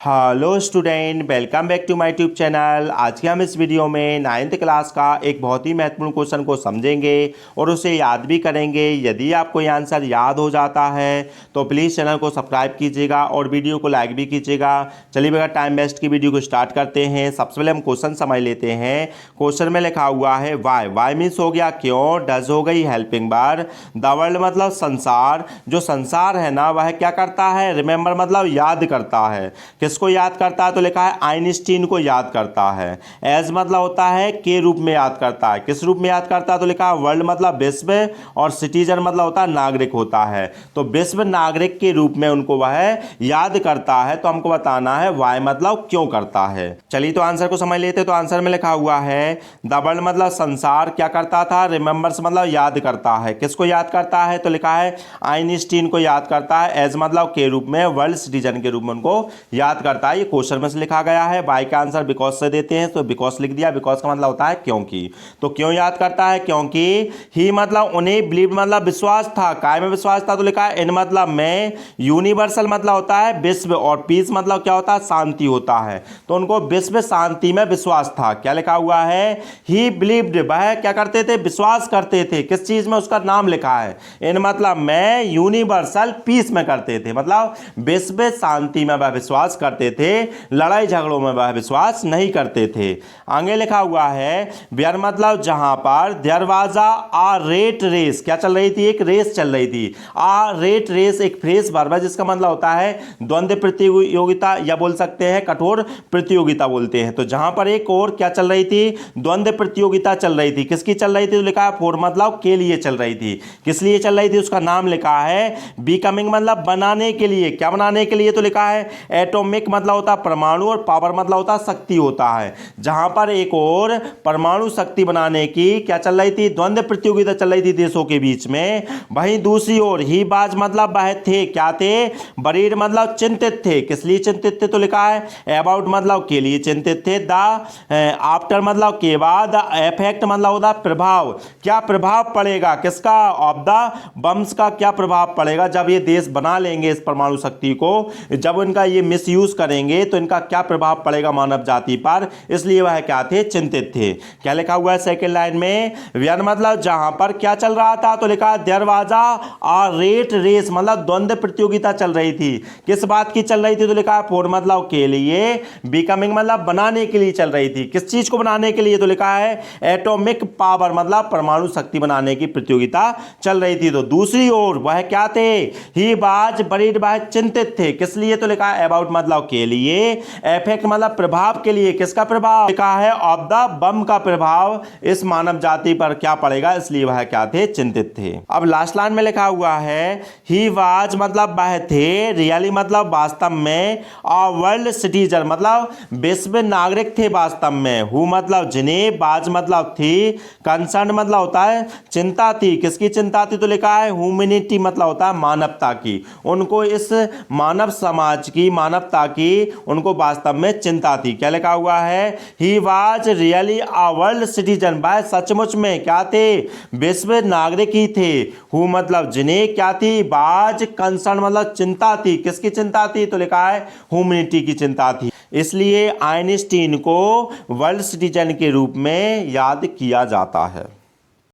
Hello student, welcome back to my tube channel. आज के हम इस वीडियो में 9th क्लास का एक बहुत ही महत्वपूर्ण क्वेश्चन को समझेंगे और उसे याद भी करेंगे। यदि आपको ये आंसर याद हो जाता है तो प्लीज़ चैनल को सब्सक्राइब कीजिएगा और वीडियो को लाइक भी कीजिएगा। चलिए बगैर टाइम वेस्ट की वीडियो को स्टार्ट करते हैं। सबसे पहले हम क्वेश्चन समझ लेते हैं। क्वेश्चन में लिखा हुआ है वाई मीन्स हो गया क्यों, डज हो गई हेल्पिंग वर्ब, द वर्ल्ड मतलब संसार। जो संसार है ना वह क्या करता है, रिमेंबर मतलब याद करता है। किसको याद करता है तो लिखा है आइंस्टीन को याद करता है। एज मतलब होता है के रूप में याद करता है। किस रूप में याद करता है तो लिखा है वर्ल्ड मतलब विश्व और सिटीजन मतलब होता है नागरिक होता है। तो विश्व नागरिक के रूप में उनको वह याद करता है। तो हमको बताना है वाई मतलब क्यों करता है। चलिए तो आंसर को समझ लेते हैं। तो आंसर में लिखा हुआ है द वर्ल्ड मतलब संसार क्या करता था, रिमेंबर्स मतलब याद करता है। किसको याद करता है तो लिखा है आइंस्टीन को याद करता है। एज मतलब के रूप में, वर्ल्ड सिटीजन के रूप में उनको याद करता है। ये क्वेश्चन में से लिखा गया है। वाई का आंसर बिकॉज से देते हैं तो बिकॉज लिख दिया। बिकॉज का मतलब होता है क्योंकि। तो क्यों याद करता है, क्योंकि ही मतलब उन्हें बिलीव मतलब विश्वास था। काय में विश्वास था तो लिखा है इन मतलब में, यूनिवर्सल मतलब होता है विश्व और पीस मतलब क्या होता है, शांति होता है। तो उनको विश्व शांति में विश्वास था। क्या लिखा हुआ है, ही बिलीव्ड, वह क्या करते थे, विश्वास करते थे। किस चीज में, उसका नाम लिखा है इन मतलब में, यूनिवर्सल पीस में करते थे। मतलब विश्व शांति में वह विश्वास करते थे, लड़ाई झगड़ों में वह विश्वास नहीं करते थे। आगे लिखा हुआ है वेयर मतलब जहां पर, दरवाजा आ रेट रेस, क्या चल रही थी, एक रेस चल रही थी। आ रेट रेस एक फ्रेज वर्ब है जिसका मतलब होता है द्वंद्व प्रतियोगिता, या बोल सकते हैं कठोर प्रतियोगिता बोलते हैं। तो जहां पर एक और क्या चल रही थी, द्वंद्व प्रतियोगिता चल रही थी। किसकी चल रही थी तो लिखा है फॉर मतलब के लिए चल रही थी। किस लिए चल रही थी, उसका नाम लिखा है बिकमिंग मतलब बनाने के लिए। क्या बनाने के लिए तो लिखा है एटॉमिक मतलब होता है परमाणु और पावर मतलब होता है शक्ति होता है। जहां पर एक और परमाणु शक्ति बनाने की क्या चल रही थी, द्वंद्व प्रतियोगिता चल रही थी देशों के बीच में। वहीं दूसरी ओर ही बाज मतलब वह थे, क्या थे, बरीड मतलब चिंतित थे। किस लिए चिंतित थे तो लिखा है अबाउट मतलब के लिए चिंतित थे। द आफ्टर मतलब के बाद, इफेक्ट मतलब होता है प्रभाव। क्या प्रभाव पड़ेगा किसका, ऑफ द बम्स का क्या प्रभाव पड़ेगा जब ये देश बना लेंगे इस परमाणु शक्ति को, जब इनका ये मिसयूज करेंगे तो इनका क्या प्रभाव पड़ेगा मानव जाति पर। इसलिए वह क्या थे, चिंतित थे। क्या लिखा हुआ है सेकंड लाइन में, वेयर मतलब जहां पर क्या चल रहा था तो लिखा है दरवाजा आ रेट रेस मतलब द्वंद्व प्रतियोगिता चल रही थी। किस बात की चल रही थी तो लिखा है फॉर मतलब के लिए, बिकमिंग मतलब बनाने के लिए चल रही थी। किस चीज को बनाने के लिए तो लिखा है एटॉमिक पावर मतलब परमाणु शक्ति बनाने की प्रतियोगिता चल रही थी। तो दूसरी ओर वह क्या थे, ही बाज बरीड वह चिंतित थे। किस लिए तो लिखा है अबाउट मतलब के लिए, इफेक्ट मतलब प्रभाव के लिए। किसका प्रभाव लिखा है, ऑफ द बम का प्रभाव इस मानव जाति पर क्या पड़ेगा, इसलिए वह क्या थे, चिंतित थे। अब लास्ट लाइन में लिखा हुआ है ही वाज मतलब वह थे, रियली मतलब वास्तव में, अ वर्ल्ड सिटीजन मतलब विश्व नागरिक थे वास्तव में। हु मतलब जिन्हें, बाज मतलब थी, कंसर्न मतलब होता है चिंता थी। किसकी चिंता थी तो लिखा है ह्यूमैनिटी मतलब होता है मानवता की। उनको इस मानव समाज की, मानवता की उनको वास्तव में चिंता थी। क्या लिखा हुआ है, he was really a world citizen, वह सचमुच में क्या थे, विश्व नागरिक ही थे। हु मतलब जिन्हें, क्या थी, बाज कंसर्न मतलब चिंता थी। किसकी चिंता थी तो लिखा है ह्यूमैनिटी की चिंता थी। इसलिए आइंस्टीन को वर्ल्ड सिटीजन के रूप में याद किया जाता है।